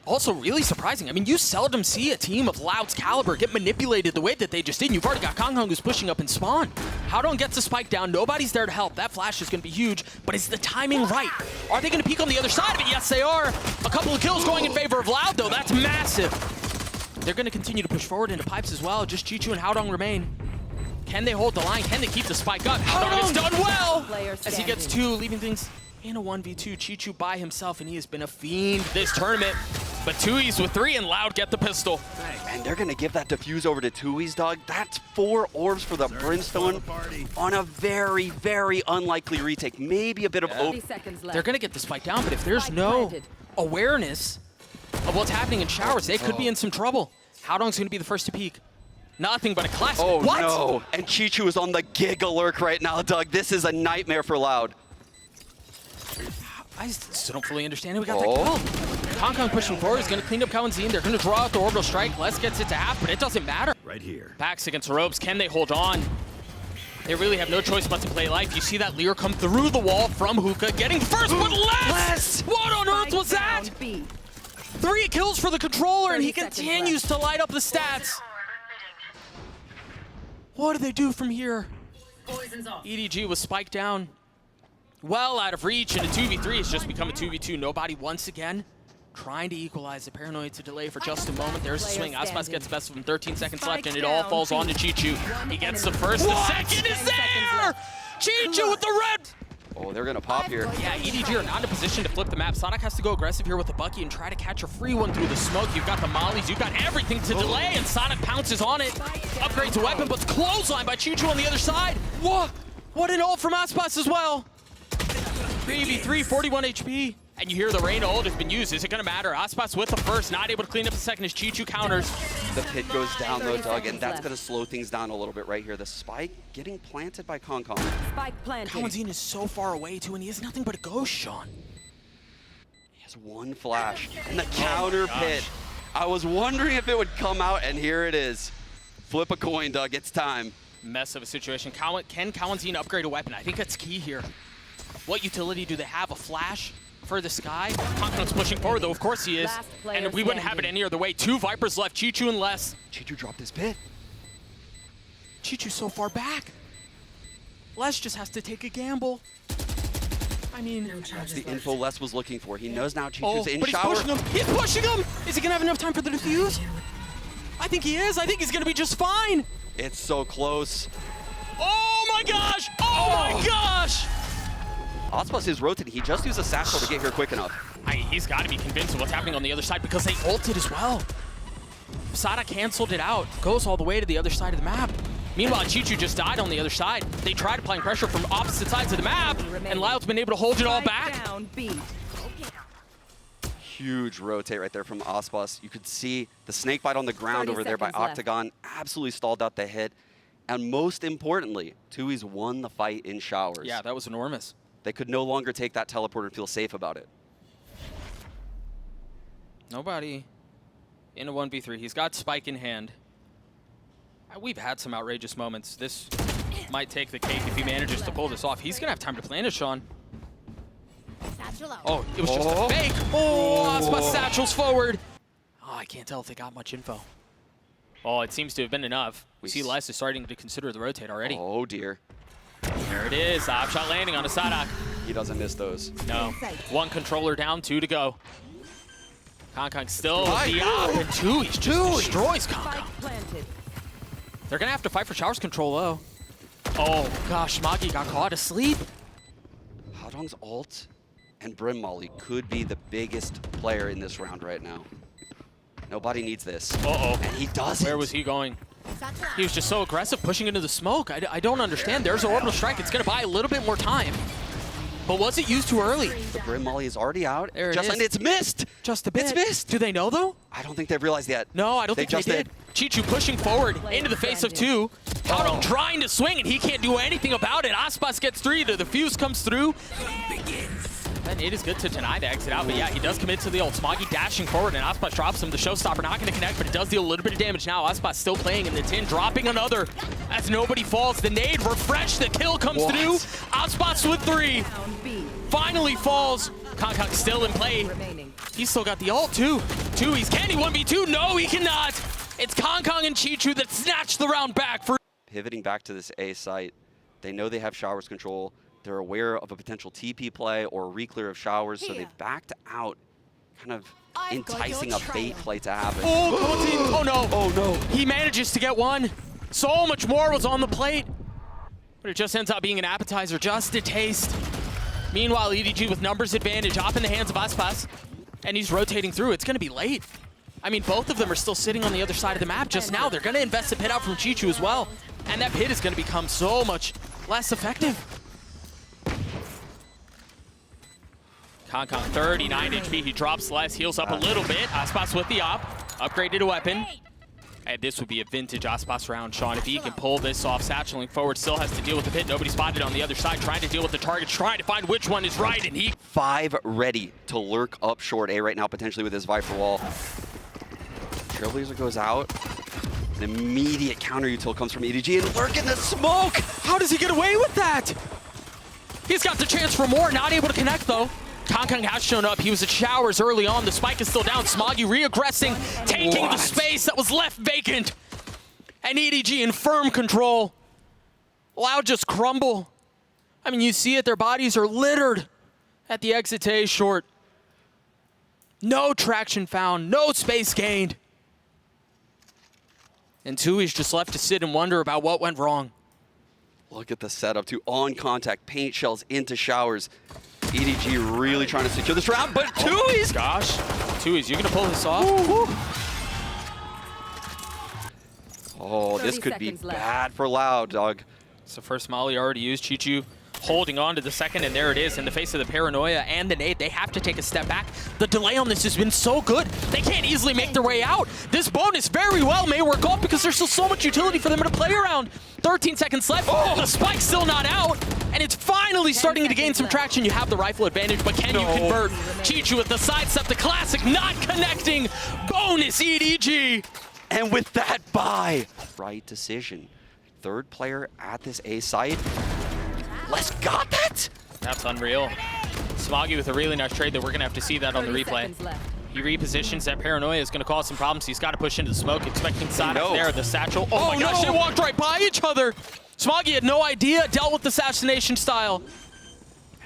Also really surprising. I mean, you seldom see a team of Loud's caliber get manipulated the way that they just did. And you've already got Kong Hung who's pushing up in spawn. Haodong gets the spike down. Nobody's there to help. That flash is going to be huge, but is the timing right? Are they going to peek on the other side of it? Yes, they are. A couple of kills going in favor of Loud, though. That's massive. They're going to continue to push forward into pipes as well. Just CHICHOO and Haodong remain. Can they hold the line? Can they keep the spike up? Haodong gets done well as he gets 2, leaving things in a 1v2. CHICHOO by himself, and he has been a fiend this tournament. But tuyz with 3 and Loud get the pistol. And they're going to give that defuse over to tuyz, dog. That's 4 orbs for the Brimstone on a very, very unlikely retake. Maybe a bit of hope. They're going to get the spike down, but if there's no awareness of what's happening in showers, they could be in some trouble. Haodong's going to be the first to peek. Nothing but a classic. Oh, what? No. And CHICHOO is on the giga lurk right now, Doug. This is a nightmare for Loud. I still don't fully understand how we got that kill. Kong Hung pushing forward. He's going to clean up cauanzin. They're going to draw out the orbital strike. Les gets it to half, but it doesn't matter. Right here. Backs against the ropes. Can they hold on? They really have no choice but to play life. You see that Lear come through the wall from Hookah, getting first with Les! What on earth was that? 3 kills for the controller, and he continues to light up the stats. What do they do from here? EDG was spiked down. Well out of reach, and a 2v3 has just become a 2v2. Nobody once again trying to equalize. The paranoid to delay for just a moment. There's a swing. Aspas gets the best of him. 13 seconds left, and it all falls on to CHICHOO. He gets the first. The second is there! CHICHOO with the red! Oh, they're going to pop here. Yeah, EDG are not in a position to flip the map. saadhak has to go aggressive here with the Bucky and try to catch a free one through the smoke. You've got the mollies. You've got everything to delay, and saadhak pounces on it. Upgrades a weapon, but it's clothesline by CHICHOO on the other side. What an ult from Aspas as well. Baby 3, 41 HP. And you hear the rain ult has been used. Is it going to matter? Aspas with the first, not able to clean up the second as CHICHOO counters. The pit goes down though, Doug, and that's going to slow things down a little bit right here. The spike getting planted by Kong Hung. Spike planted. cauanzin is so far away too, and he has nothing but a ghost, Sean. He has 1 flash. And the counter pit. I was wondering if it would come out, and here it is. Flip a coin, Doug. It's time. Mess of a situation. Can cauanzin upgrade a weapon? I think that's key here. What utility do they have? A flash for the sky? Kong Hung's pushing forward, though. Of course he is. And we wouldn't have it any other way. 2 Vipers left. CHICHOO and Les. CHICHOO dropped his pit. CHICHOO's so far back. Les just has to take a gamble. I mean, that's the info Les was looking for. He knows now CHICHOO's in but shower. He's pushing him. He's pushing him. Is he gonna have enough time for the defuse? I think he is. I think he's gonna be just fine. It's so close. Oh my gosh! Oh my gosh! Aspas is rotating. He just used a satchel to get here quick enough. He's got to be convinced of what's happening on the other side because they ulted as well. saadhak canceled it out, goes all the way to the other side of the map. Meanwhile, CHICHOO just died on the other side. They tried applying pressure from opposite sides of the map, and Loud's been able to hold it all back. Huge rotate right there from Aspas. You could see the snake bite on the ground over there by Octagon. Absolutely stalled out the hit. And most importantly, tuyz won the fight in showers. Yeah, that was enormous. They could no longer take that teleport and feel safe about it. Nobody in a 1v3. He's got spike in hand. We've had some outrageous moments. This might take the cake if he manages to pull this off. He's going to have time to plan it, Sean. Oh, it was just a fake. Oh, Aspas satchels forward. Oh, I can't tell if they got much info. Oh, it seems to have been enough. We see Les is starting to consider the rotate already. Oh, dear. There it is. Shot landing on a saadhak. He doesn't miss those. No. 1 controller down, 2 to go. Kong Hung still with the op, and tuyz just destroys Kong Hung. They're going to have to fight for showers control, though. Oh, gosh, Smoggy got caught asleep. Haodong's ult and Brim Molly could be the biggest player in this round right now. Nobody needs this. Uh-oh. And he doesn't. Where was he going? He was just so aggressive, pushing into the smoke. I don't understand. There's an orbital strike. It's going to buy a little bit more time. But was it used too early? The Brim Molly is already out. There it is. And it's missed. Just a bit. It's missed. Do they know, though? I don't think they've realized yet. No, I don't think they did. CHICHOO pushing forward into the face of 2. Haodong trying to swing, and he can't do anything about it. Aspas gets 3. The fuse comes through. And it is good to deny the exit out, but yeah, he does commit to the ult. Smoggy dashing forward, and Aspas drops him. The showstopper not going to connect, but it does deal a little bit of damage now. Aspas still playing in the tin, dropping another as nobody falls. The nade refreshed, the kill comes through. Aspas with 3. Finally falls. Kong Hung still in play. He's still got the ult, too. tuyz. Can he 1v2? No, he cannot. It's ChongKong and CHICHOO that snatched the round back for... Pivoting back to this A site, they know they have showers control. They're aware of a potential TP play or a re-clear of showers, so they've backed out, kind of enticing a bait play to happen. Oh, cauanzin. Oh no. Oh no. He manages to get one. So much more was on the plate. But it just ends up being an appetizer, just a taste. Meanwhile, EDG with numbers advantage, off in the hands of aspas. And he's rotating through. It's going to be late. I mean, both of them are still sitting on the other side of the map just now. They're going to invest a pit out from CHICHOO as well. And that pit is going to become so much less effective. ChongKong 39 HP. He drops less, heals up a little bit. Aspas with the op. Upgraded a weapon. And this would be a vintage aspas round, Sean. If he can pull this off, satcheling forward, still has to deal with the pit. Nobody spotted on the other side, trying to deal with the targets, trying to find which one is right, and he... 5 ready to lurk up short A right now, potentially with his Viper wall. Trailblazer goes out. An immediate counter util comes from EDG and lurk in the smoke! How does he get away with that? He's got the chance for more, not able to connect though. ChongKong has shown up. He was at showers early on. The spike is still down. Smoggy re-aggressing, taking the space that was left vacant. And EDG in firm control. Loud just crumble. I mean, you see it. Their bodies are littered at the exit to A short. No traction found. No space gained. And tuyz just left to sit and wonder about what went wrong. Look at the setup too. On contact, paint shells into showers. EDG really trying to secure this round, but tuyz! Gosh, tuyz, you gonna pull this off? Oh, this could be bad for Loud, dog. It's the first molly already used. CHICHOO holding on to the second, and there it is. In the face of the paranoia and the nade, they have to take a step back. The delay on this has been so good. They can't easily make their way out. This bonus very well may work off because there's still so much utility for them to play around. 13 seconds left. Oh, the spike's still not out. And it's finally starting to gain some traction. You have the rifle advantage, but can you convert? CHICHOO with the sidestep, the classic not connecting. Bonus EDG. And with that buy, right decision. Third player at this A site. Les got that? That's unreal. Smoggy with a really nice trade that we're gonna have to see that on the replay. He repositions. That paranoia is gonna cause some problems. He's gotta push into the smoke, expecting saadhak there. The satchel. Oh my gosh, they walked right by each other. Smoggy had no idea, dealt with the assassination style.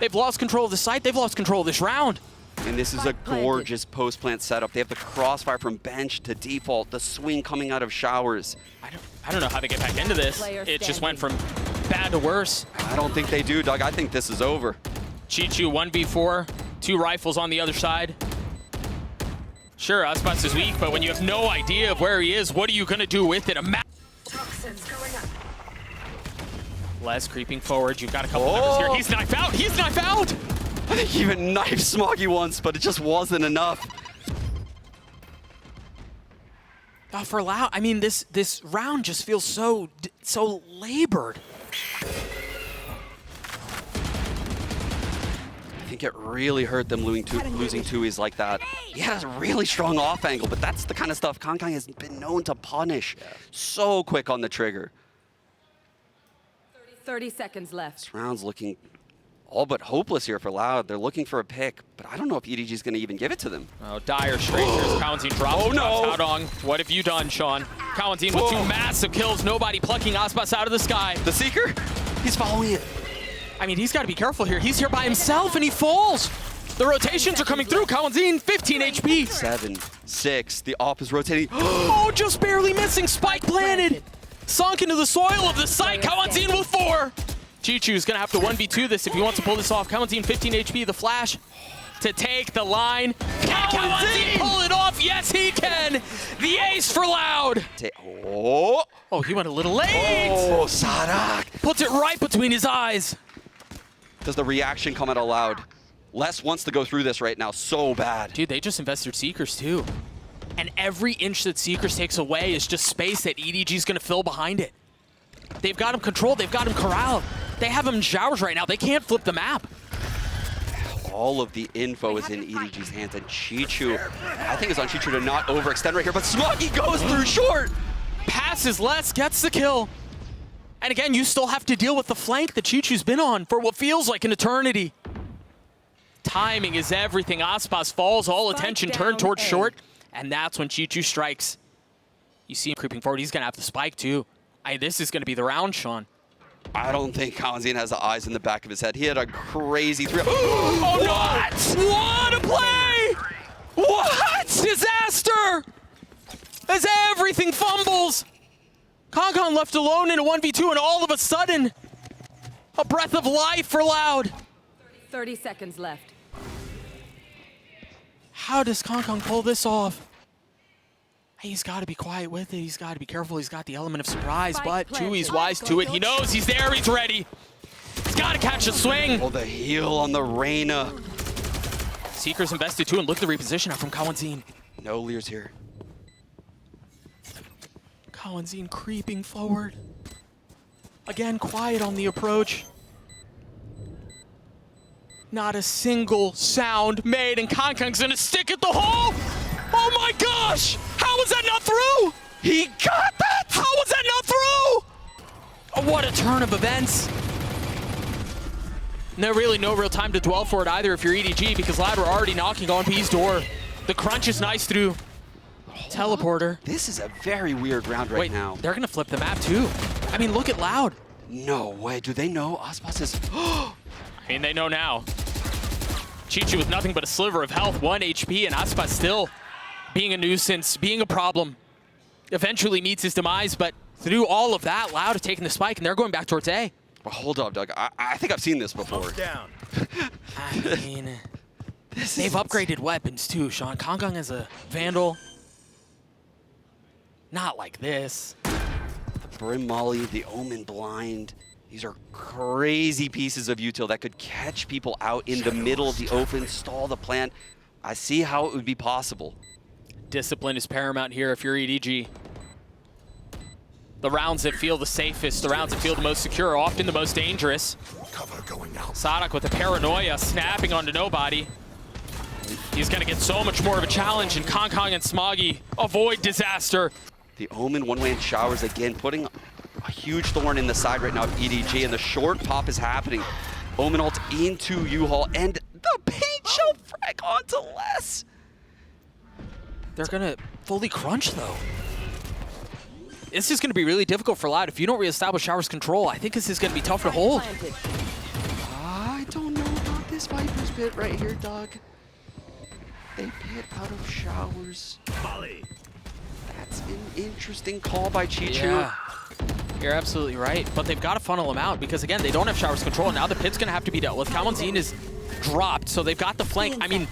They've lost control of the site. They've lost control of this round. And this is a gorgeous post-plant setup. They have the crossfire from bench to default, the swing coming out of showers. I don't know how they get back into this. It just went from bad to worse. I don't think they do, Doug. I think this is over. CHICHOO 1v4, 2 rifles on the other side. Sure, aspas is weak, but when you have no idea of where he is, what are you gonna do with it? Les creeping forward. You've got a couple members here. He's knife out. He's knife out. I think he even knifed Smoggy once, but it just wasn't enough. For Loud, I mean, this round just feels so labored. I think it really hurt them losing tuyz like that. He has a really strong off angle, but that's the kind of stuff ChongKong has been known to punish. So quick on the trigger. 30 seconds left. This round's looking all but hopeless here for Loud. They're looking for a pick, but I don't know if EDG is going to even give it to them. Oh, dire strangers. cauanzin drops. Oh no! Haodong. What have you done, Sean? cauanzin with 2 massive kills. Nobody plucking aspas out of the sky. The Seeker? He's following it. I mean, he's got to be careful here. He's here by himself, and he falls. The rotations are coming through. cauanzin, 15 HP. 7, 6. The op is rotating. Oh, just barely missing. Spike planted. Sunk into the soil of the site. cauanzin with 4. CHICHOO's gonna have to 1v2 this if he wants to pull this off. cauanzin 15 HP, the flash to take the line. Can cauanzin pull it off? Yes, he can. The ace for Loud. Oh, he went a little late. Oh, saadhak. Puts it right between his eyes. Does the reaction come out loud? Les wants to go through this right now so bad. Dude, they just invested Seekers too. And every inch that Seekers takes away is just space that EDG's gonna fill behind it. They've got him controlled, they've got him corralled. They have him in showers right now, they can't flip the map. All of the info is in EDG's hands, and CHICHOO, I think it's on CHICHOO to not overextend right here, but Smoggy goes through short! Passes less, gets the kill. And again, you still have to deal with the flank that CHICHOO's been on for what feels like an eternity. Timing is everything. aspas falls, all attention turned towards short. And that's when CHICHOO strikes. You see him creeping forward. He's going to have the spike, too. This is going to be the round, Sean. I don't think cauanzin has the eyes in the back of his head. He had a crazy three. Oh, no! What a play! What? Disaster! As everything fumbles. cauanzin left alone in a 1v2, and all of a sudden, a breath of life for Loud. 30 seconds left. How does cauanzin pull this off? He's got to be quiet with it. He's got to be careful. He's got the element of surprise, but tuyz wise to it. He knows he's there. He's ready. He's got to catch a swing. Oh, the heal on the Reyna. Seeker's invested too, and look at the reposition out from cauanzin. No Lear's here. cauanzin creeping forward. Again, quiet on the approach. Not a single sound made, and cauanzin's gonna stick at the hole. Oh my gosh! How was that not through? He got that! How was that not through? Oh, what a turn of events. No real time to dwell for it either if you're EDG, because Loud were already knocking on P's door. The crunch is nice through teleporter. This is a very weird round right now. They're gonna flip the map too. I mean, look at Loud. No way. Do they know aspas is... I mean, they know now. CHICHOO with nothing but a sliver of health, 1 HP, and aspas still being a nuisance, being a problem. Eventually meets his demise, but through all of that, Loud has taken the spike, and they're going back towards A. Well, hold up, Doug. I think I've seen this before. Down. I mean, they've upgraded weapons too, Sean. cauanzin is a Vandal. Not like this. The Brim Molly, the Omen Blind. These are crazy pieces of util that could catch people out in the middle of the open, stall the plan. I see how it would be possible. Discipline is paramount here if you're EDG. The rounds that feel the safest, the rounds that feel the most secure are often the most dangerous. Cover going out. saadhak with the paranoia, snapping onto nobody. He's gonna get so much more of a challenge, and cauanzin and Smoggy avoid disaster. The Omen one-way showers again, putting a huge thorn in the side right now of EDG, and the short pop is happening. Omen ult into U-Haul, and the paint shell frag onto less. They're gonna fully crunch though. This is gonna be really difficult for Loud. If you don't reestablish Shower's control, I think this is gonna be tough to hold. I don't know about this Viper's pit right here, Doug. They pit out of Showers. Volley. That's an interesting call by CHICHOO. Yeah, you're absolutely right. But they've got to funnel him out because, again, they don't have Shower's control. Now the pit's going to have to be dealt with. cauanzin is dropped, so they've got the flank. I mean,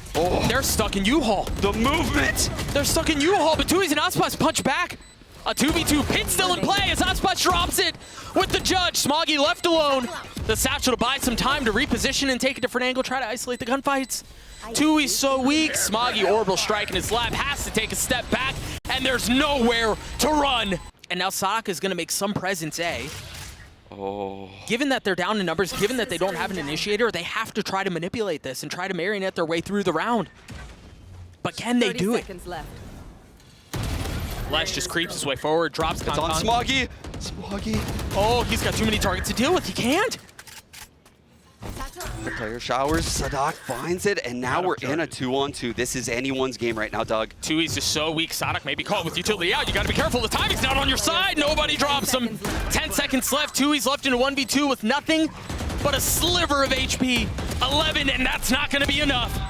they're stuck in U-Haul. The movement! They're stuck in U-Haul, but tuyz and aspas punch back. A 2v2 pit still in play as aspas drops it with the judge. Smoggy left alone. The satchel to buy some time to reposition and take a different angle, try to isolate the gunfights. tuyz so weak. Smoggy orbital strike in his lap, has to take a step back, and there's nowhere to run. And now saadhak is going to make some presence A. Oh. Given that they're down in numbers, given that they don't have an initiator, they have to try to manipulate this and try to marionette their way through the round. But can they do it? Left. Lesh just creeps his way forward, drops It's on Smoggy. Smoggy. Oh, he's got too many targets to deal with. He can't. The player showers. saadhak finds it, and now we're in a 2-on-2. This is anyone's game right now, Doug. tuyz just so weak. saadhak may be caught with utility out. You got to be careful. The timing's not on your side. Nobody drops him. 10 seconds left. tuyz left in a 1v2 with nothing but a sliver of HP. 11, and that's not going to be enough.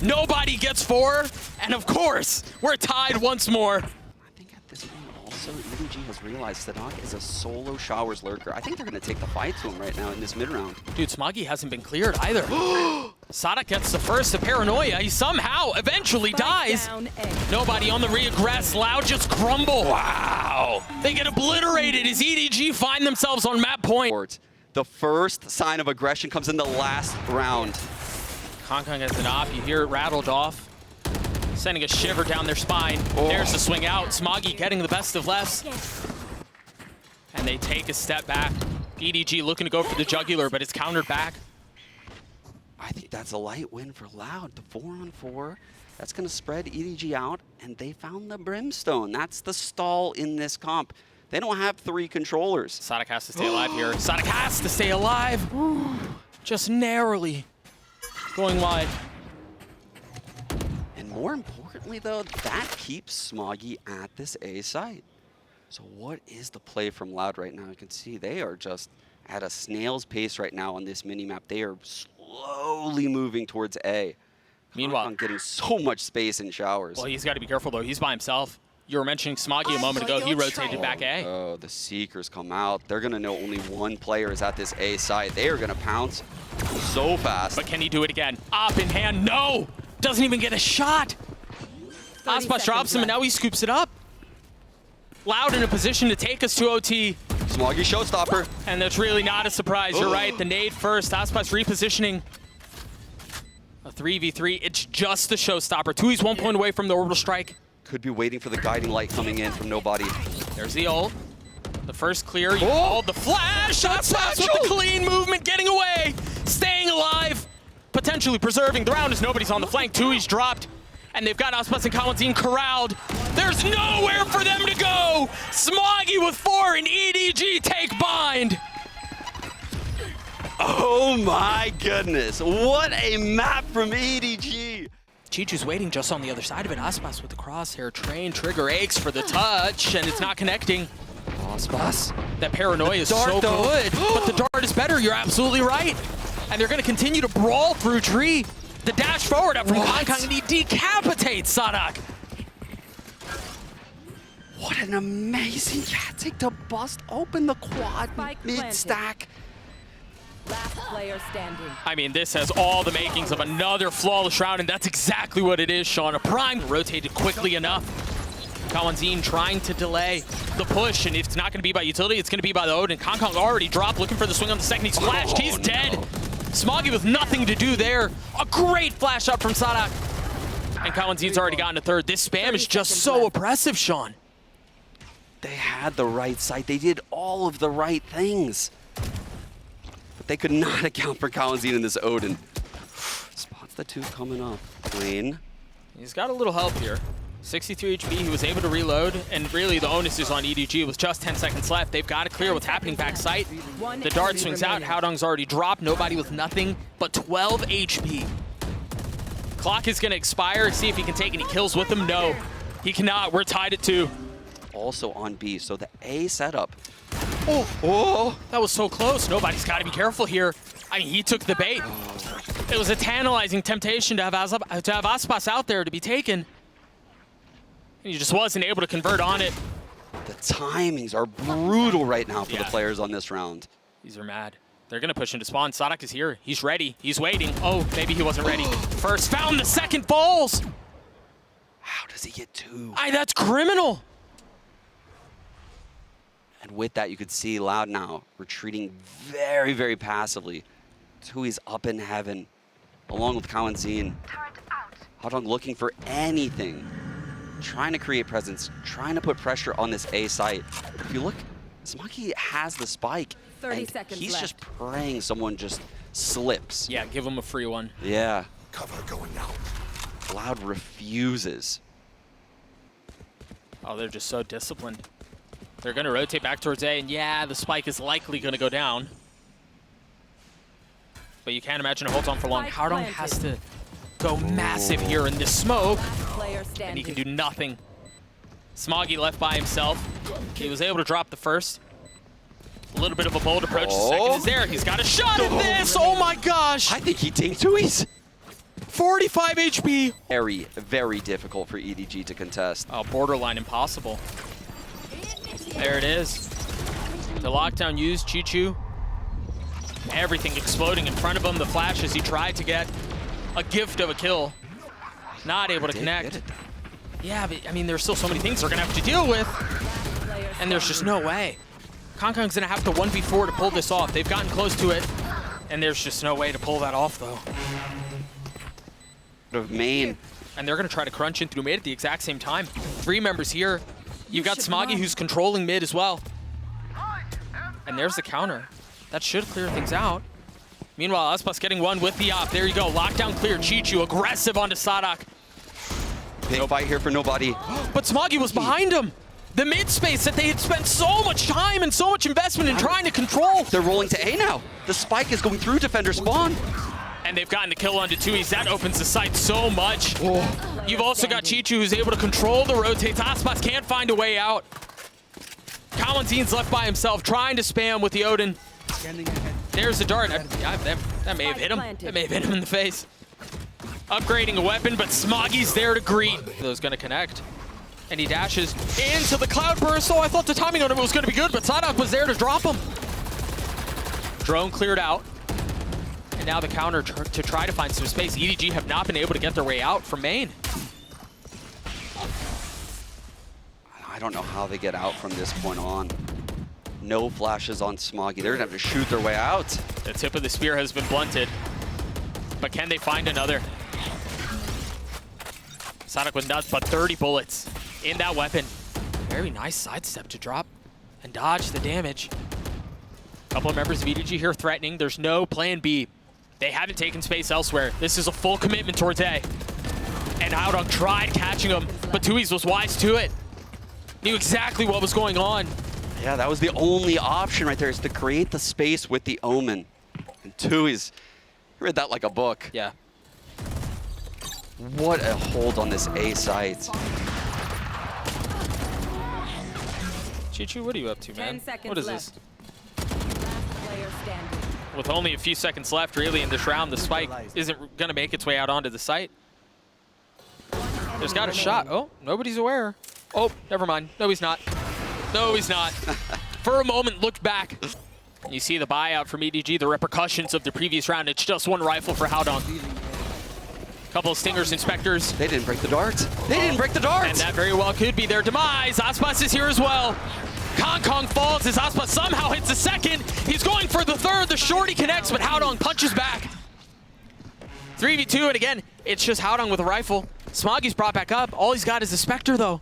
Nobody gets 4, and of course, we're tied once more. I think at this point also, EDG has realized saadhak is a solo Showers lurker. I think they're going to take the fight to him right now in this mid-round. Dude, Smoggy hasn't been cleared either. saadhak gets the first of paranoia. He somehow eventually dies. Nobody on the reaggress. Loud just crumble. Wow. They get obliterated as EDG find themselves on map point. The first sign of aggression comes in the last round. cauanzin gets an op. You hear it rattled off. Sending a shiver down their spine. There's the swing out. Smoggy getting the best of less. And they take a step back. EDG looking to go for the jugular, but it's countered back. I think that's a light win for Loud. The 4-on-4. That's going to spread EDG out, and they found the Brimstone. That's the stall in this comp. They don't have 3 controllers. saadhak has to stay alive here. saadhak has to stay alive. Just narrowly going wide. And more importantly, Importantly though, that keeps Smoggy at this A site. So what is the play from Loud right now? You can see they are just at a snail's pace right now on this minimap. They are slowly moving towards A. Meanwhile, getting so much space in showers. Well, he's got to be careful though. He's by himself. You were mentioning Smoggy a moment ago. He rotated back A. Oh, the Seekers come out. They're going to know only one player is at this A site. They are going to pounce so fast. But can he do it again? Op in hand, no! Doesn't even get a shot. Aspas drops him and now he scoops it up. Loud in a position to take us to OT. Smoggy showstopper. And that's really not a surprise. You're right, the nade first. Aspas repositioning. A 3v3, it's just the showstopper. tuyz 1 point away from the orbital strike. Could be waiting for the guiding light coming in from nobody. There's the ult. The first clear, you called the flash. Aspas with the clean movement, getting away. Staying alive. Potentially preserving the round as nobody's on the flank. tuyz dropped. And they've got aspas and cauanzin corralled. There's nowhere for them to go. Smoggy with 4 and EDG take bind. Oh my goodness. What a map from EDG. CHICHOO's waiting just on the other side of it. Aspas with the crosshair train. Trigger aches for the touch, and it's not connecting. Aspas. That paranoia is so good, but the dart is better. You're absolutely right. And they're going to continue to brawl through tree. The dash forward up from Kong, and he decapitates saadhak. What an amazing tactic to bust open the quad mid-stack. Last player standing. I mean, this has all the makings of another flawless round, and that's exactly what it is, Sean. A prime rotated quickly enough. cauanzin trying to delay the push, and if it's not going to be by utility, it's going to be by the Odin. Kong already dropped, looking for the swing on the second. He's flashed. He's dead. Smoggy with nothing to do there. A great flash up from saadhak. And cauanzin's already gotten a third. This spam is just so oppressive, Sean. They had the right site. They did all of the right things. But they could not account for cauanzin in this Odin. Spots the 2 coming up. Clean. He's got a little help here. 63 HP, he was able to reload, and really the onus is on EDG with just 10 seconds left. They've got to clear what's happening backside. The dart swings out, Haodong's already dropped, nobody with nothing but 12 HP. Clock is gonna expire, see if he can take any kills with him. No, he cannot, we're tied at 2. Also on B, so the A setup. Oh, that was so close. Nobody's gotta be careful here. I mean, he took the bait. It was a tantalizing temptation to have aspas out there to be taken. And he just wasn't able to convert on it. The timings are brutal right now for the players on this round. These are mad. They're going to push into spawn. saadhak is here. He's ready. He's waiting. Oh, maybe he wasn't ready. First found, the second falls. How does he get 2? That's criminal. And with that, you could see Loud now retreating very, very passively. tuyz up in heaven, along with cauanzin. Haodong looking for anything. Trying to create presence, trying to put pressure on this A site. If you look, Smoggy has the spike. 30 seconds he's left. just praying someone just slips. Yeah, give him a free one. Yeah. Cover going out. Loud refuses. Oh, they're just so disciplined. They're going to rotate back towards A, and yeah, the spike is likely going to go down. But you can't imagine it holds on for long. Haodong has to go massive here in this smoke, and he can do nothing. Smoggy left by himself. He was able to drop the first. A little bit of a bold approach. The second is there. He's got a shot at this. Oh my gosh. I think he tanked tuyz. 45 HP. Very, very difficult for EDG to contest. Oh, borderline impossible. There it is. The lockdown used CHICHOO. Everything exploding in front of him. The flash as he tried to get a gift of a kill. Not able to connect. Yeah, but I mean, there's still so many things they're going to have to deal with. And there's just no way. Kong's going to have to 1v4 to pull this off. They've gotten close to it. And there's just no way to pull that off, though. Of main. And they're going to try to crunch in through mid at the exact same time. 3 members here. You've got Smoggy who's controlling mid as well. And there's the counter. That should clear things out. Meanwhile, aspas getting one with the op. There you go. Lockdown clear. CHICHOO aggressive onto saadhak. Big fight here for nobody. But Smoggy was behind him. The mid space that they had spent so much time and so much investment in trying to control. They're rolling to A now. The spike is going through defender spawn. And they've gotten the kill onto tuyz. That opens the site so much. You've also got CHICHOO who's able to control the rotates. aspas can't find a way out. cauanzin's left by himself, trying to spam with the Odin. There's the dart. That may have hit him. That may have hit him in the face. Upgrading a weapon, but Smoggy's there to greet. Those gonna connect. And he dashes into the cloud burst. So I thought the timing on it was gonna be good, but saadhak was there to drop him. Drone cleared out. And now the counter to try to find some space. EDG have not been able to get their way out from main. I don't know how they get out from this point on. No flashes on Smoggy. They're gonna have to shoot their way out. The tip of the spear has been blunted. But can they find another? saadhak with nuts, but 30 bullets in that weapon. Very nice sidestep to drop and dodge the damage. Couple of members of EDG here threatening. There's no plan B. They haven't taken space elsewhere. This is a full commitment towards A. And Haodong tried catching him, but tuyz was wise to it. Knew exactly what was going on. Yeah, that was the only option right there, is to create the space with the Omen. And tuyz, read that like a book. Yeah. What a hold on this A site. CHICHOO, what are you up to, man? 10 seconds What is left. this? Last player standing. With only a few seconds left, really, in this round, the spike isn't going to make its way out onto the site. There's got a shot. Oh, nobody's aware. Oh, never mind. No, he's not. No, he's not. For a moment, looked back. You see the buyout from EDG, the repercussions of the previous round. It's just one rifle for Haodong. Couple of stingers and specters. They didn't break the dart. They didn't break the dart. And that very well could be their demise. aspas is here as well. Kong falls as aspas somehow hits the second. He's going for the third. The shorty connects, but Haodong punches back. 3v2, and again, it's just Haodong with a rifle. Smoggy's brought back up. All he's got is a Spectre, though.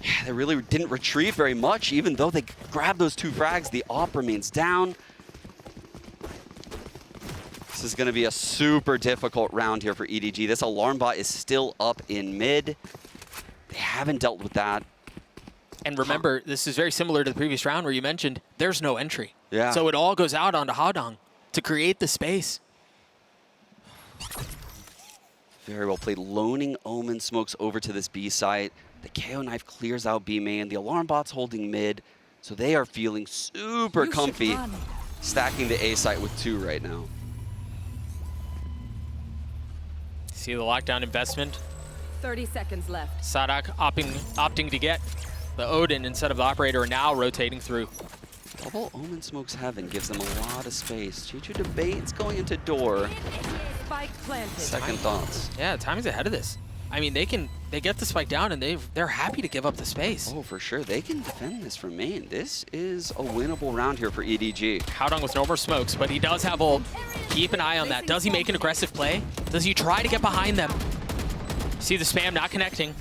Yeah, they really didn't retrieve very much, even though they grabbed those 2 frags. The AWP remains down. This is going to be a super difficult round here for EDG. This alarm bot is still up in mid. They haven't dealt with that. And remember, this is very similar to the previous round where you mentioned there's no entry. Yeah. So it all goes out onto Haodong to create the space. Very well played. Loning Omen smokes over to this B site. The KO knife clears out B main. The alarm bot's holding mid. So they are feeling super comfy stacking the A site with 2 right now. See the lockdown investment. 30 seconds left. saadhak opting to get the Odin instead of the operator, now rotating through. Double Omen smokes heaven, gives them a lot of space. CHICHOO debates going into door. Spike planted. Second thoughts. Yeah, timing's ahead of this. I mean, they get the spike down and they're happy to give up the space. Oh, for sure. They can defend this from main. This is a winnable round here for EDG. Haodong with no more smokes, but he does have ult. Keep an eye on that. Does he make an aggressive play? Does he try to get behind them? See the spam not connecting.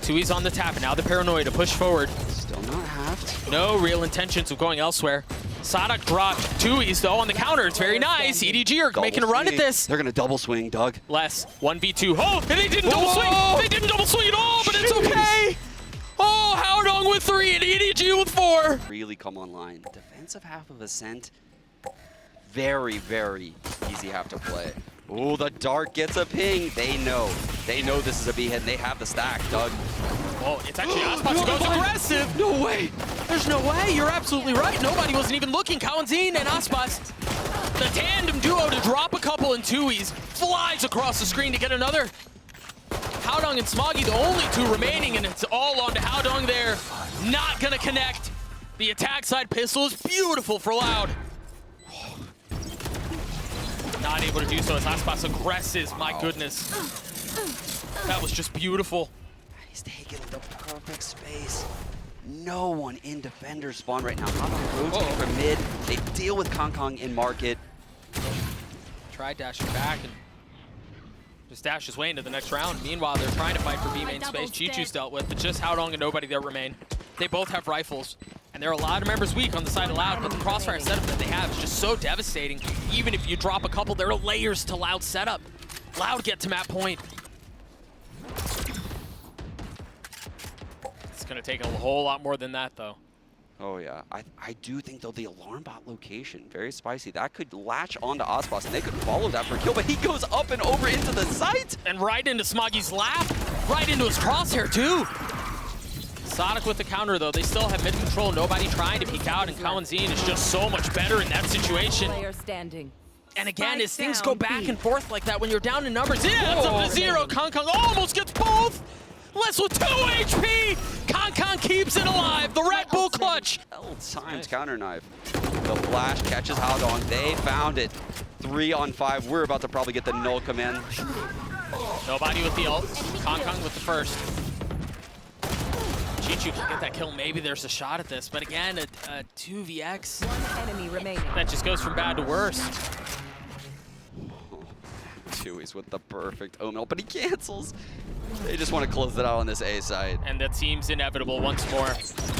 tuyz on the tap, and now the paranoia to push forward. Still not halved. No real intentions of going elsewhere. saadhak dropped tuyz though on the counter. It's very nice. EDG are making a run at this. They're going to double swing, Doug. Less. 1v2. Oh, and they didn't double swing. They didn't double swing at all, but it's okay. Oh, Haodong with 3 and EDG with 4. Really come online. Defensive half of Ascent. Very, very easy half to play. Oh, the dart gets a ping. They know. They know this is a B hit, and they have the stack, Doug. Oh, it's actually aspas who goes aggressive. No way. There's no way. You're absolutely right. Nobody wasn't even looking. cauanzin and aspas. The tandem duo to drop a couple, and tuyz flies across the screen to get another. Haodong and Smoggy, the only 2 remaining, and it's all on to Haodong there. Not gonna connect. The attack side pistol is beautiful for Loud. Not able to do so as aspas aggresses. My goodness. That was just beautiful. He's taking the perfect space. No one in defender spawn right now. Haodong rotating from mid. They deal with Kong in market. Tried dashing back and just dash his way into the next round. Meanwhile, they're trying to fight for B main space. CHICHOO's dealt with, but just Haodong and nobody there remain. They both have rifles, and there are a lot of members weak on the side of Loud, but the crossfire setup that they have is just so devastating. Even if you drop a couple, there are layers to Loud setup. Loud get to map point. It's gonna take a whole lot more than that, though. Oh yeah, I do think though the alarm bot location, very spicy. That could latch onto aspas and they could follow that for a kill, but he goes up and over into the site. And right into Smoggy's lap, right into his crosshair too. saadhak with the counter though, they still have mid control, nobody trying to peek out, and cauanzin is just so much better in that situation. Player standing. And again, Spike as things down go back B. and forth like that, when you're down in numbers, yeah, it's up to 0. Kong almost gets both. Less with 2 HP. Kong keeps it alive. The Red Bull clutch. Times counter knife. The flash catches Haodong. They found it. 3 on 5. We're about to probably get the null command. Nobody with the ult. Kong with the first. CHICHOO can get that kill. Maybe there's a shot at this. But again, a 2vx. One enemy remaining. That just goes from bad to worse. Tuyz with the perfect Omel, but he cancels. They just want to close it out on this A side. And that seems inevitable once more.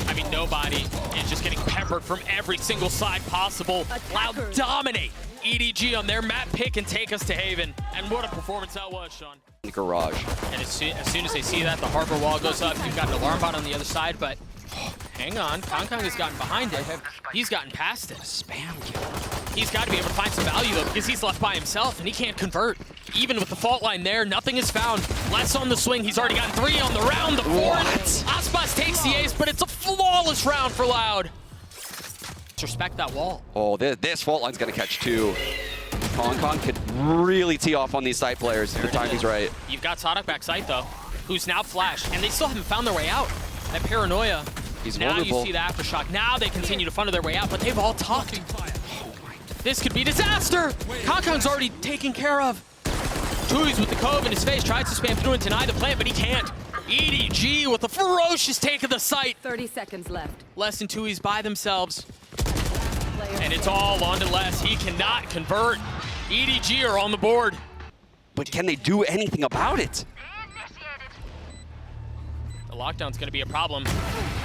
I mean, nobody is just getting peppered from every single side possible. Loud dominate EDG on their map pick and take us to Haven. And what a performance that was, Sean. Garage. And as soon as they see that, the harbor wall goes up. You've got an alarm bot on the other side, but hang on. Kong has gotten behind it. He's gotten past it. Spam kill. He's got to be able to find some value, though, because he's left by himself, and he can't convert. Even with the fault line there, nothing is found. Less on the swing. He's already gotten 3 on the round. The 4. aspas takes the ace, but it's a flawless round for Loud. Respect that wall. Oh, this fault line's going to catch 2. Kong could really tee off on these site players if the timing's right. You've got saadhak back site, though, who's now flashed, and they still haven't found their way out. That paranoia. He's now vulnerable. You see the aftershock. Now they continue to funnel their way out, but they've all tucked. This could be disaster. Kong's already taken care of. tuyz with the cove in his face tries to spam through and deny the plant, but he can't. EDG with a ferocious take of the site. 30 seconds left. Les and tuyz by themselves. Player And it's all on to Les. He cannot convert. EDG are on the board. But can they do anything about it? The lockdown's going to be a problem.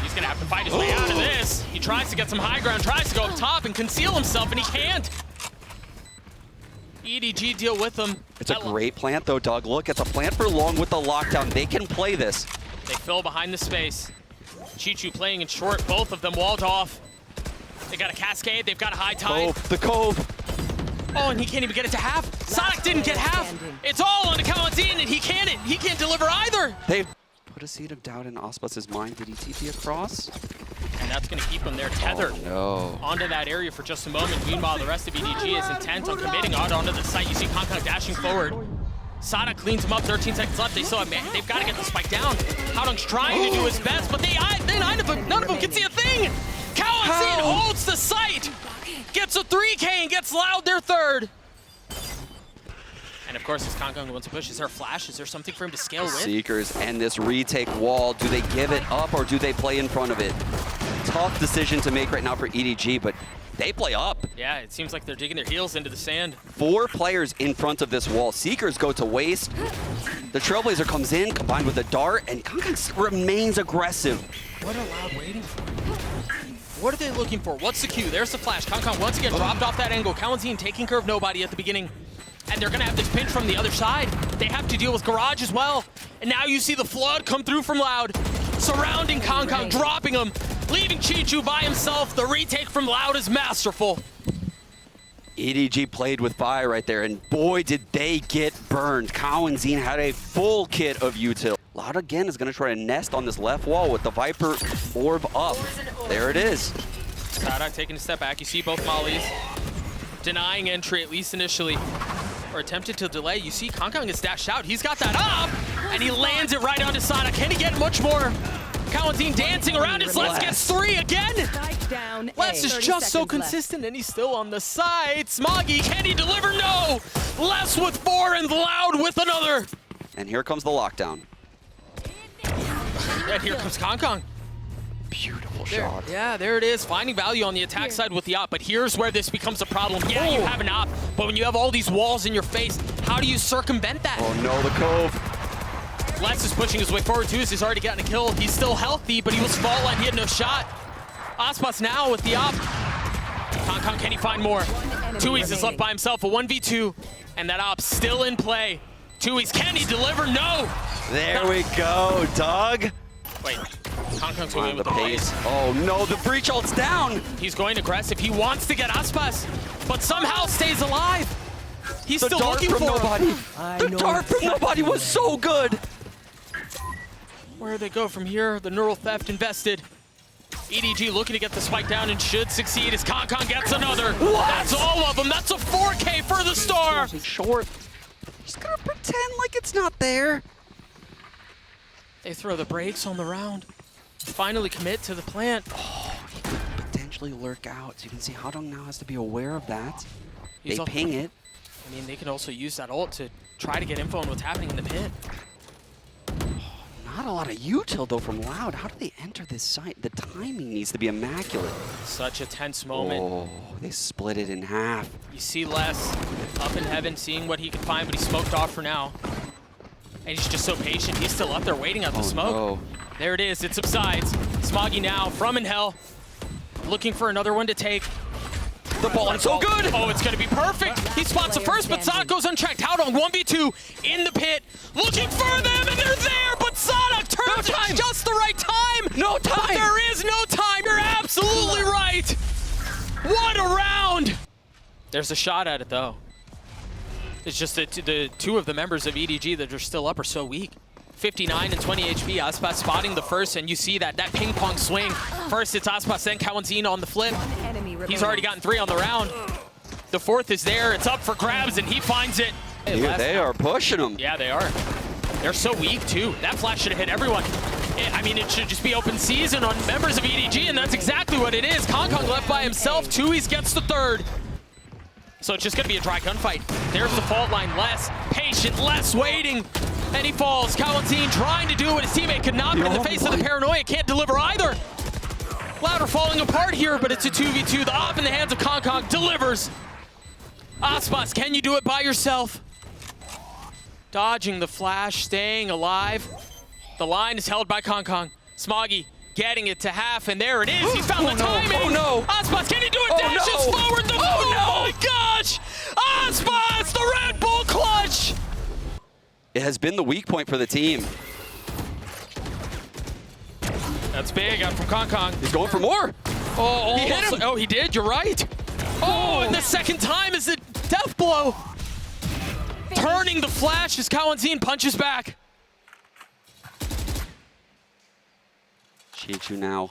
He's going to have to fight his way out of this. He tries to get some high ground, tries to go up top and conceal himself, and he can't. EDG deal with him. It's a great plant, though, Doug. Look, it's a plant for long with the lockdown. They can play this. They fill behind the space. CHICHOO playing in short, both of them walled off. They got a cascade, they've got a high tide. The cove. Oh, and he can't even get it to half. saadhak didn't get half. It's all on the cauanzin, and he can't deliver either. They've put a seed of doubt in aspas' mind. Did he TP across? And that's going to keep him there tethered onto that area for just a moment. Meanwhile, the rest of EDG is intent on committing onto the site. You see Kong dashing forward. saadhak cleans him up, 13 seconds left. They still have, they've got to get the spike down. Haodong's trying to do his best, but none of them can see a thing. cauanzin holds the site, gets a 3K and gets Loud their 3rd. And of course, as Kong wants to push, is there a flash? Is there something for him to scale with? Seekers and this retake wall. Do they give it up or do they play in front of it? Tough decision to make right now for EDG, but they play up. Yeah, it seems like they're digging their heels into the sand. 4 players in front of this wall. Seekers go to waste. The Trailblazer comes in, combined with a dart, and Kong remains aggressive. What are Loud waiting for? What are they looking for? What's the cue? There's the flash. Kong once again dropped off that angle. cauanzin taking care of nobody at the beginning. And they're going to have this pinch from the other side. They have to deal with Garage as well. And now you see the flood come through from Loud, surrounding Kong, dropping him, leaving CHICHOO by himself. The retake from Loud is masterful. EDG played with fire right there, and boy, did they get burned. cauanzin had a full kit of util. Loud again is going to try to nest on this left wall with the Viper orb up. There it is. saadhak taking a step back. You see both mollies denying entry, at least initially, or attempted to delay. You see Kong is dashed out. He's got that up, and he lands it right onto saadhak. Can he get much more? cauanzin dancing around it. Les gets 3 again. Spike down. Les is just so consistent, and he's still on the side. Smoggy, can he deliver? No! Les with 4 and Loud with another. And here comes the lockdown. And here comes Kong. Beautiful shot. Yeah, there it is. Finding value on the attack side with the op, but here's where this becomes a problem. Yeah, you have an op, but when you have all these walls in your face, how do you circumvent that? Oh no, the cove. Les is pushing his way forward too. He's already gotten a kill. He's still healthy, but he was fault line. He had no shot. aspas now with the op. Kong, can he find more? tuyz is left by himself, a 1v2, and that op's still in play. tuyz, can he deliver? No! There we go, Doug. Wait, Kongkong's going in the with the pace. pace. Oh no, the breach ult's down. He's going aggressive. He wants to get aspas, but somehow stays alive. He's The still dart looking from for nobody. him. The dart from nobody was so good. Where do they go from here? The neural theft invested. EDG looking to get the spike down and should succeed as Kongkong gets another. What? That's all of them. That's a 4K for the star. Short. He's gonna pretend like it's not there. They throw the brakes on the round. Finally commit to the plant. Potentially lurk out. So you can see Haodong now has to be aware of that. He's They al- ping it. I mean, they can also use that ult to try to get info on what's happening in the pit. Not a lot of util though from Loud. How do they enter this site? The timing needs to be immaculate. Such a tense moment. Oh, they split it in half. You see Les up in heaven, seeing what he can find, but he's smoked off for now. And he's just so patient. He's still up there waiting at the smoke. No. There it is. It subsides. Smoggy now from in hell, looking for another one to take. The ball is so good. Oh, it's going to be perfect. He spots the first, but saadhak goes unchecked. Haodong 1v2 in the pit, looking for them, and they're there, but saadhak turns at just the right time. No time. But there is no time. You're absolutely right. What a round. There's a shot at it, though. It's just that the two of the members of EDG that are still up are so weak. 59 and 20 HP, aspas spotting the first, and you see that ping pong swing. First it's aspas, then cauanzin on the flip. He's already gotten 3 on the round. The fourth is there, it's up for grabs, and he finds it. Yeah, they are pushing them. Yeah, they are. They're so weak, too. That flash should have hit everyone. I mean, it should just be open season on members of EDG, and that's exactly what it is. Kongkong left by himself, tuyz gets the third. So it's just going to be a dry gunfight. There's the fault line. Les, patient, Les waiting. And he falls. cauanzin trying to do what his teammate could not, but in the face of the paranoia, can't deliver either. Loud are falling apart here, but it's a 2v2. The op in the hands of Kongkong delivers. aspas, can you do it by yourself? Dodging the flash, staying alive. The line is held by Kongkong. Smoggy getting it to half, and there it is. He found the timing. Oh no! aspas, can he do it? Dashes forward. Oh my gosh! aspas, the Red Bull clutch! It has been the weak point for the team. That's big out from Kongkong. He's going for more. Oh, He hit him. Oh, he did. You're right. Oh, and the second time is a death blow. Turning the flash as cauanzin punches back. CHICHOO now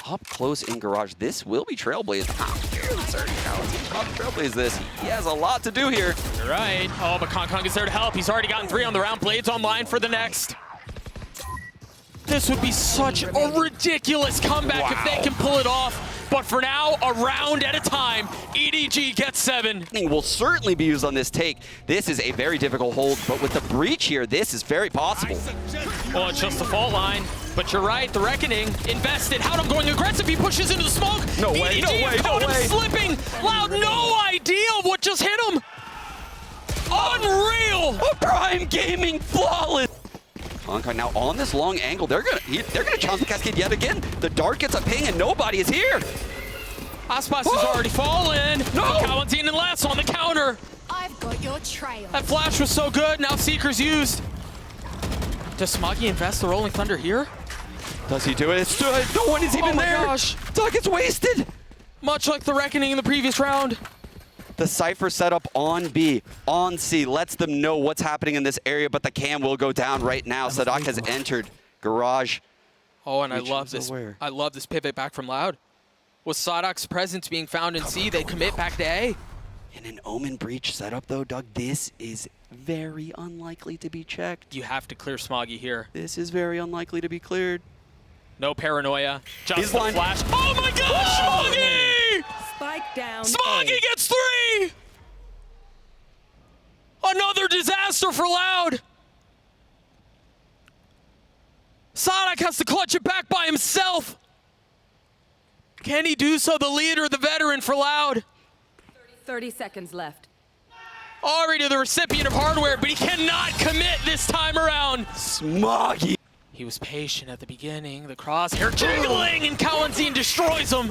up close in garage. This will be Trailblaze. Trailblaze this. He has a lot to do here. You're right. Oh, but Kongkong is there to help. He's already gotten 3 on the round. Blades online for the next. This would be such a ridiculous comeback if they can pull it off. But for now, a round at a time, EDG gets 7. Will certainly be used on this take. This is a very difficult hold, but with the breach here, this is very possible. Well, it's just the fault line. But you're right, the Reckoning invested. Haodong going aggressive, he pushes into the smoke. No way, no way, no way. Slipping. Loud, no idea of what just hit him. Unreal. A Prime Gaming flawless. Kongkong now on this long angle. They're gonna challenge the cascade yet again. The dart gets a ping and nobody is here. aspas has already fallen. No. cauanzin and Les on the counter. I've got your trail. That flash was so good. Now Seeker's used. Does Smoggy invest the Rolling Thunder here? Does he do it? It's no one is even there. Oh my gosh. Doug gets wasted. Much like the Reckoning in the previous round. The Cypher setup on B, on C, lets them know what's happening in this area, but the cam will go down right now. saadhak has entered garage. Oh, and I Which love is this. aware. I love this pivot back from Loud. With saadhak's presence being found in C, they commit back to A. In an Omen breach setup though, Doug, this is very unlikely to be checked. You have to clear Smoggy here. This is very unlikely to be cleared. No paranoia. Just He's the blind. flash. Oh my gosh, Smoggy! Spike down. Smoggy gets 3! Another disaster for Loud. saadhak has to clutch it back by himself. Can he do so? The leader, the veteran for Loud. 30 seconds left. Already the recipient of hardware, but he cannot commit this time around. Smoggy. He was patient at the beginning. The crosshair jiggling, and cauanzin destroys him.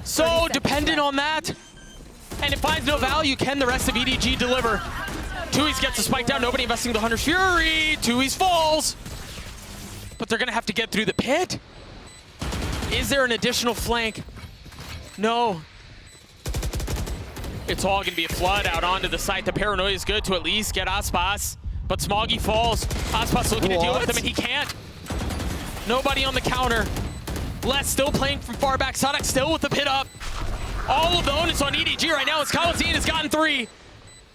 So dependent on that. And it finds no value. Can the rest of EDG deliver? tuyz gets the spike down. Nobody investing the Hunter's Fury. tuyz falls. But they're gonna have to get through the pit. Is there an additional flank? No. It's all gonna be a flood out onto the site. The paranoia is good to at least get aspas. But Smoggy falls. Aspas looking to deal with him, and he can't. Nobody on the counter. Les still playing from far back. saadhak still with the pit up. All of the onus on EDG right now as cauanzin has gotten 3.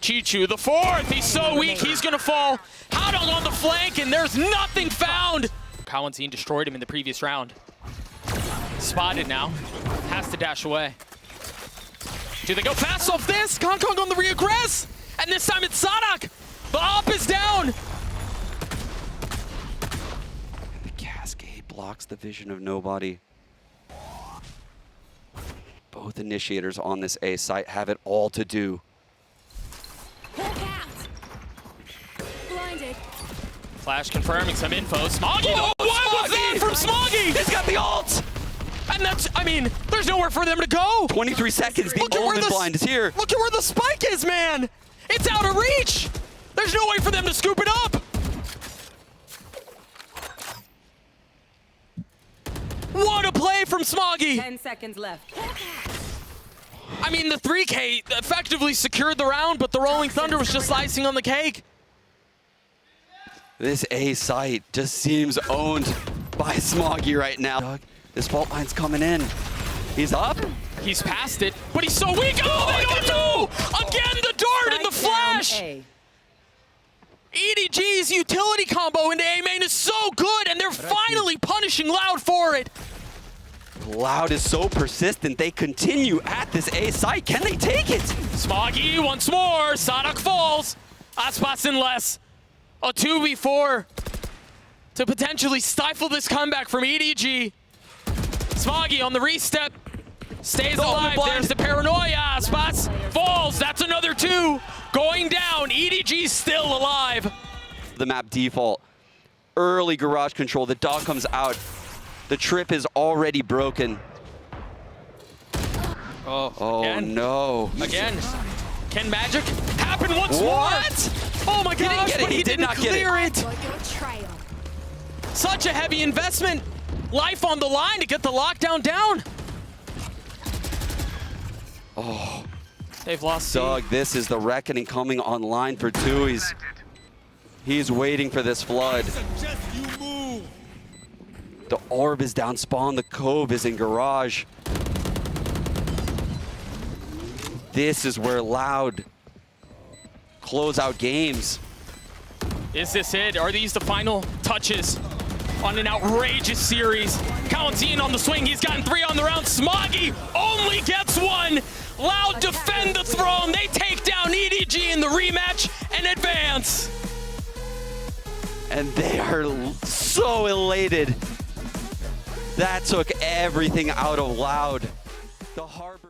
CHICHOO, the 4th. He's so weak, he's gonna fall. Haodong on the flank, and there's nothing found. cauanzin destroyed him in the previous round. Spotted now. Has to dash away. Do they go fast off this? Kong on the reaggress. And this time it's saadhak. The op is down. The cascade blocks the vision of nobody. Both initiators on this A site have it all to do. Hawk out. Blinded. Flash confirming some info. Smoggy, Whoa, what was that from Smoggy? He's got the ult! And that's, I mean, there's nowhere for them to go. 23 seconds, the Omen blind is here. Look at where the spike is, man. It's out of reach. There's no way for them to scoop it up. What a play from Smoggy. 10 seconds left. I mean, the 3K effectively secured the round, but the Rolling Thunder was just icing on the cake. This A site just seems owned by Smoggy right now. This fault line's coming in. He's up. He's past it, but he's so weak. Oh, they don't know! Again, the dart and the flash! EDG's utility combo into A main is so good, and they're finally punishing Loud for it. Loud is so persistent, they continue at this A site. Can they take it? Smoggy once more, saadhak falls. Aspas in less. A 2v4 to potentially stifle this comeback from EDG. Smoggy on the restep, stays alive. There's the paranoia. Aspas falls. That's another 2. Going down. EDG's still alive. The map default. Early garage control. The dog comes out. The trip is already broken. Oh again. no. Again. Can magic happen once What? more? Oh my gosh, but he did didn't not get clear I it. got your trail. Such a heavy investment. Life on the line to get the lockdown down. Oh, They've lost Doug, this is the reckoning coming online for tuyz. He's waiting for this flood. The orb is down spawn, the cove is in garage. This is where Loud close out games. Is this it? Are these the final touches on an outrageous series? cauanzin on the swing. He's gotten 3 on the round. Smoggy only gets 1. Loud defend the throne. They take down EDG in the rematch and advance. And they are so elated. That took everything out of Loud. The harbor.